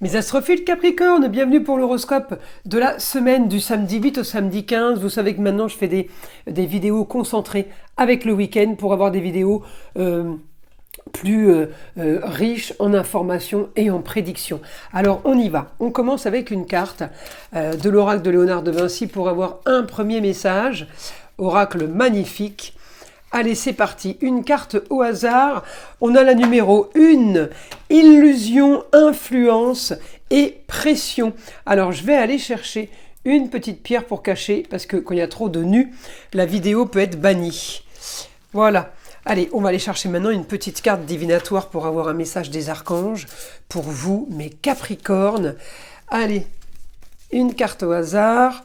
Mes astrophiles Capricorne, bienvenue pour l'horoscope de la semaine du samedi 8 au samedi 15. Vous savez que maintenant je fais des vidéos concentrées avec le week-end pour avoir des vidéos plus riches en informations et en prédictions. Alors on y va. On commence avec une carte de l'oracle de Léonard de Vinci pour avoir un premier message. Oracle magnifique. Allez, c'est parti. Une carte au hasard. On a la numéro 1. Illusion, influence et pression. Alors, je vais aller chercher une petite pierre pour cacher, parce que quand il y a trop de nus, la vidéo peut être bannie. Voilà. Allez, on va aller chercher maintenant une petite carte divinatoire pour avoir un message des archanges pour vous, mes Capricornes. Allez, une carte au hasard.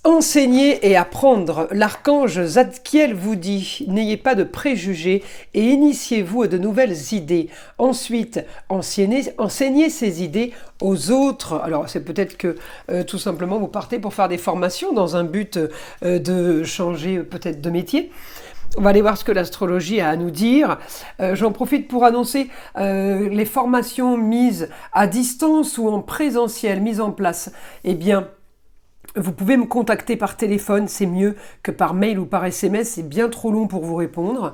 Enseigner et apprendre. L'archange Zadkiel vous dit « N'ayez pas de préjugés et initiez-vous à de nouvelles idées. Ensuite, enseignez ces idées aux autres. » Alors, c'est peut-être que tout simplement vous partez pour faire des formations dans un but de changer peut-être de métier. On va aller voir ce que l'astrologie a à nous dire. J'en profite pour annoncer les formations mises à distance ou en présentiel, mises en place. Eh bien, vous pouvez me contacter par téléphone, c'est mieux que par mail ou par SMS, c'est bien trop long pour vous répondre.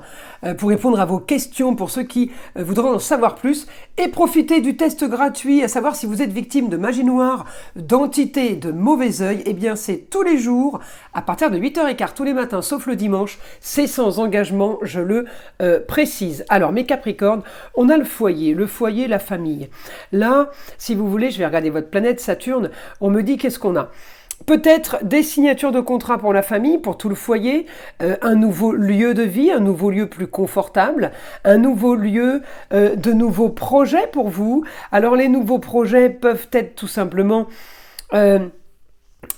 Pour répondre à vos questions, pour ceux qui voudraient en savoir plus, et profiter du test gratuit, à savoir si vous êtes victime de magie noire, d'entités, de mauvais œil, eh bien c'est tous les jours, à partir de 8h15, tous les matins, sauf le dimanche, c'est sans engagement, je le précise. Alors mes Capricornes, on a le foyer, la famille. Là, si vous voulez, je vais regarder votre planète Saturne, on me dit qu'est-ce qu'on a ? Peut-être des signatures de contrat pour la famille, pour tout le foyer, un nouveau lieu de vie, un nouveau lieu plus confortable, un nouveau lieu, de nouveaux projets pour vous. Alors les nouveaux projets peuvent être tout simplement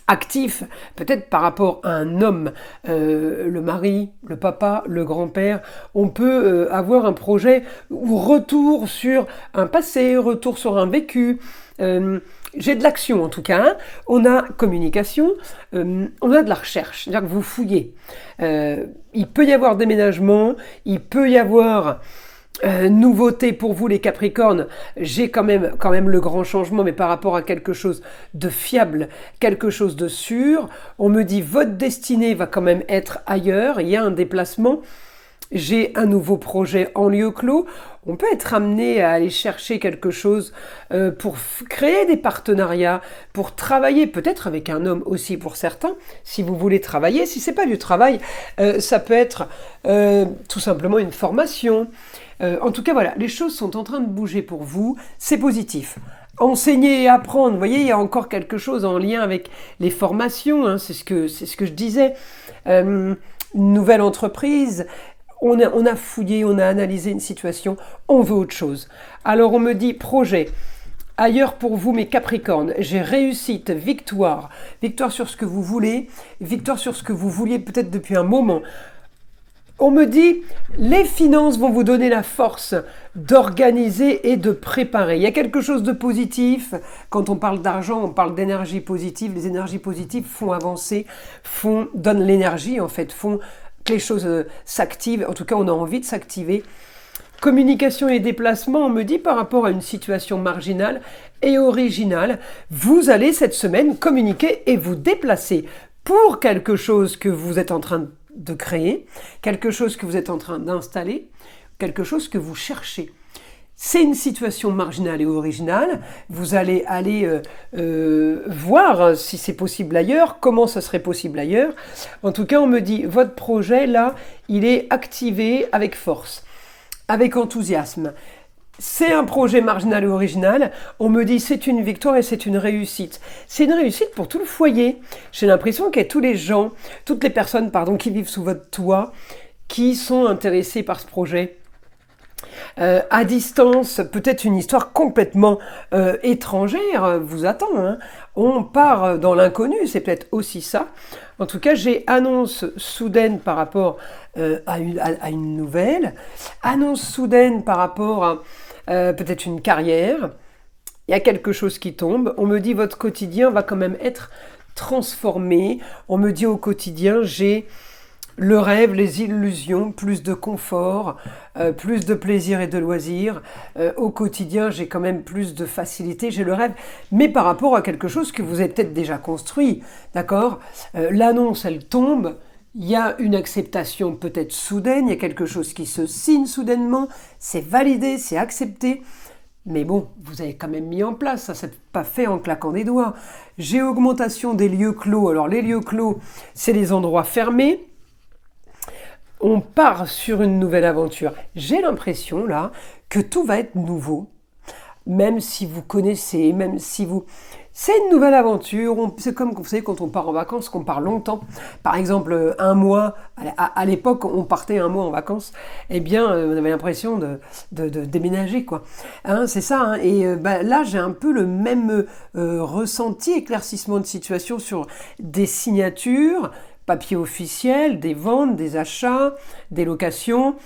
actifs, peut-être par rapport à un homme, le mari, le papa, le grand-père. On peut avoir un projet ou retour sur un passé, retour sur un vécu. J'ai de l'action en tout cas, hein. On a communication, on a de la recherche, c'est-à-dire que vous fouillez. Il peut y avoir déménagement, il peut y avoir nouveauté pour vous les Capricornes. J'ai quand même le grand changement, mais par rapport à quelque chose de fiable, quelque chose de sûr. On me dit votre destinée va quand même être ailleurs, il y a un déplacement. J'ai un nouveau projet en lieu clos. On peut être amené à aller chercher quelque chose pour créer des partenariats, pour travailler peut-être avec un homme aussi pour certains, si vous voulez travailler. Si c'est pas du travail, ça peut être tout simplement une formation. En tout cas, voilà, les choses sont en train de bouger pour vous. C'est positif. Enseigner et apprendre, vous voyez, il y a encore quelque chose en lien avec les formations, hein, c'est ce que je disais. Une nouvelle entreprise. On a fouillé, on a analysé une situation, on veut autre chose. Alors on me dit projet. Ailleurs pour vous mes Capricornes, j'ai réussite, victoire. Victoire sur ce que vous voulez, victoire sur ce que vous vouliez peut-être depuis un moment. On me dit, les finances vont vous donner la force d'organiser et de préparer. Il y a quelque chose de positif. Quand on parle d'argent, on parle d'énergie positive. Les énergies positives font avancer, donnent l'énergie en fait, font que les choses s'activent, en tout cas on a envie de s'activer. Communication et déplacement, on me dit par rapport à une situation marginale et originale, vous allez cette semaine communiquer et vous déplacer pour quelque chose que vous êtes en train de créer, quelque chose que vous êtes en train d'installer, quelque chose que vous cherchez. C'est une situation marginale et originale. Vous allez aller voir si c'est possible ailleurs, comment ça serait possible ailleurs. En tout cas, on me dit, votre projet, là, il est activé avec force, avec enthousiasme. C'est un projet marginal et original. On me dit, c'est une victoire et c'est une réussite. C'est une réussite pour tout le foyer. J'ai l'impression qu'il y a tous les gens, toutes les personnes, qui vivent sous votre toit, qui sont intéressés par ce projet. À distance, peut-être une histoire complètement étrangère vous attend, hein. On part dans l'inconnu, c'est peut-être aussi ça. En tout cas, j'ai annonce soudaine par rapport à une nouvelle, annonce soudaine par rapport à peut-être une carrière. Il y a quelque chose qui tombe. On me dit votre quotidien va quand même être transformé. On me dit au quotidien, j'ai Le rêve, les illusions, plus de confort, plus de plaisir et de loisirs. Au quotidien, j'ai quand même plus de facilité, j'ai le rêve, mais par rapport à quelque chose que vous avez peut-être déjà construit, d'accord? L'annonce, elle tombe, il y a une acceptation peut-être soudaine, il y a quelque chose qui se signe soudainement, c'est validé, c'est accepté. Mais bon, vous avez quand même mis en place, ça s'est pas fait en claquant des doigts. J'ai augmentation des lieux clos. Alors les lieux clos, c'est les endroits fermés. On part sur une nouvelle aventure. J'ai l'impression là que tout va être nouveau. Même si vous connaissez, même si vous... C'est une nouvelle aventure, c'est comme vous savez quand on part en vacances, qu'on part longtemps. Par exemple, un mois, à l'époque on partait un mois en vacances, eh bien on avait l'impression de déménager quoi. Hein, c'est ça, hein. Et là j'ai un peu le même ressenti, éclaircissement de situation sur des signatures, papier officiel, des ventes, des achats, des locations.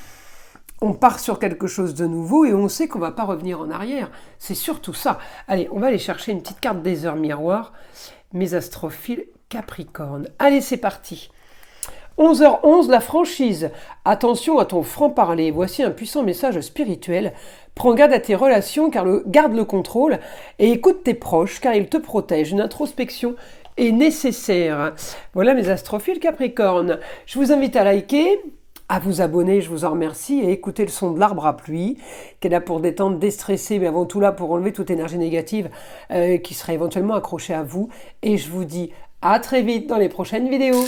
On part sur quelque chose de nouveau et on sait qu'on ne va pas revenir en arrière. C'est surtout ça. Allez, on va aller chercher une petite carte des heures miroirs. Mes astrophiles Capricorne. Allez, c'est parti. 11h11, la franchise. Attention à ton franc-parler. Voici un puissant message spirituel. Prends garde à tes relations, garde le contrôle et écoute tes proches, car ils te protègent. Une introspection est nécessaire. Voilà mes astrophiles Capricorne. Je vous invite à liker, à vous abonner, je vous en remercie, et écouter le son de l'arbre à pluie, qui est là pour détendre, déstresser, mais avant tout là pour enlever toute énergie négative qui serait éventuellement accrochée à vous. Et je vous dis à très vite dans les prochaines vidéos.